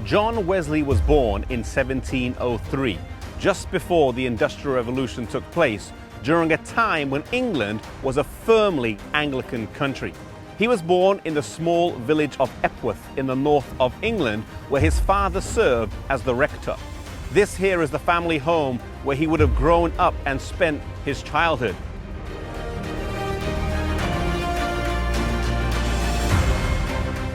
John Wesley was born in 1703, just before the Industrial Revolution took place, during a time when England was a firmly Anglican country. He was born in the small village of Epworth in the north of England, where his father served as the rector. This here is the family home where he would have grown up and spent his childhood.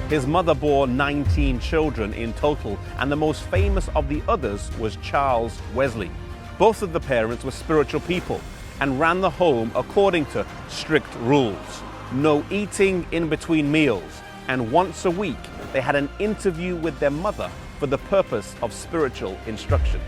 His mother bore 19 children in total, and the most famous of the others was Charles Wesley. Both of the parents were spiritual people and ran the home according to strict rules. No eating in between meals, and once a week they had an interview with their mother for the purpose of spiritual instruction.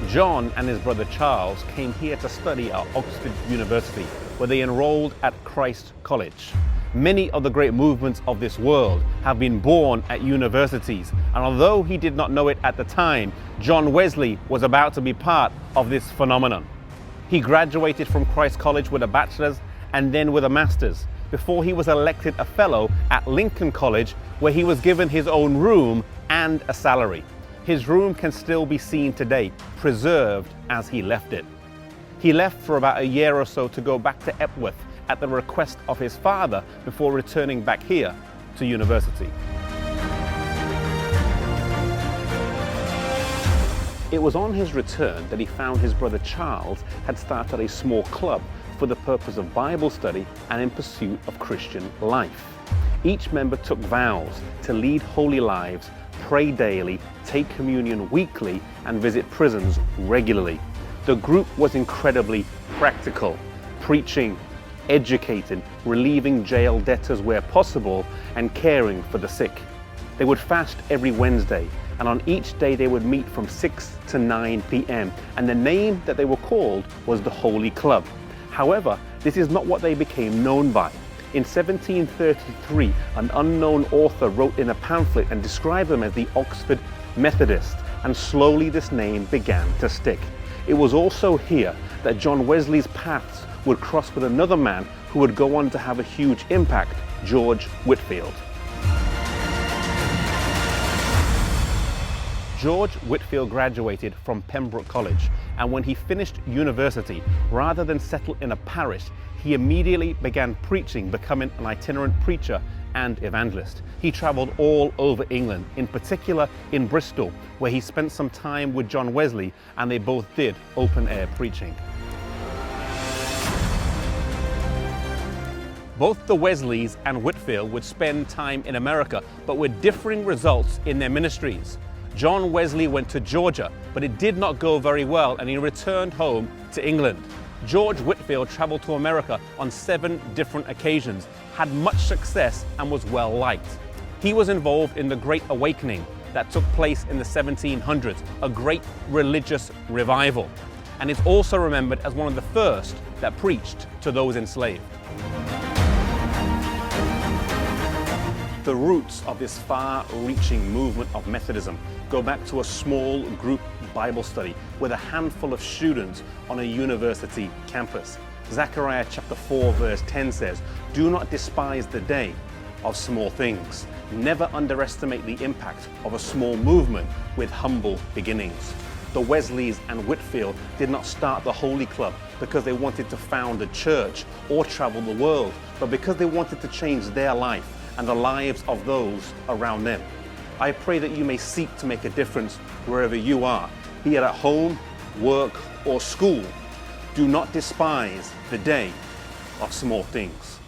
John and his brother Charles came here to study at Oxford University, where they enrolled at Christ College. Many of the great movements of this world have been born at universities, and although he did not know it at the time, John Wesley was about to be part of this phenomenon. He graduated from Christ College with a bachelor's and then with a master's, before he was elected a fellow at Lincoln College, where he was given his own room and a salary. His room can still be seen today, preserved as he left it. He left for about a year or so to go back to Epworth at the request of his father before returning back here to university. It was on his return that he found his brother Charles had started a small club for the purpose of Bible study and in pursuit of Christian life. Each member took vows to lead holy lives, pray daily, take communion weekly, and visit prisons regularly. The group was incredibly practical, preaching, educating, relieving jail debtors where possible, and caring for the sick. They would fast every Wednesday, and on each day they would meet from 6 to 9 p.m. and the name that they were called was the Holy Club. However, this is not what they became known by. In 1733, an unknown author wrote in a pamphlet and described them as the Oxford Methodists, and slowly this name began to stick. It was also here that John Wesley's paths would cross with another man who would go on to have a huge impact, George Whitefield. George Whitefield graduated from Pembroke College, and when he finished university, rather than settle in a parish, he immediately began preaching, becoming an itinerant preacher and evangelist. He traveled all over England, in particular in Bristol, where he spent some time with John Wesley, and they both did open-air preaching. Both the Wesleys and Whitefield would spend time in America, but with differing results in their ministries. John Wesley went to Georgia, but it did not go very well, and he returned home to England. George Whitefield traveled to America on 7 different occasions, had much success, and was well liked. He was involved in the Great Awakening that took place in the 1700s, a great religious revival, and is also remembered as one of the first that preached to those enslaved. The roots of this far-reaching movement of Methodism go back to a small group Bible study with a handful of students on a university campus. Zechariah chapter 4 verse 10 says, "Do not despise the day of small things. Never underestimate the impact of a small movement with humble beginnings." The Wesleys and Whitefield did not start the Holy Club because they wanted to found a church or travel the world, but because they wanted to change their life and the lives of those around them. I pray that you may seek to make a difference wherever you are, be it at home, work, or school. Do not despise the day of small things.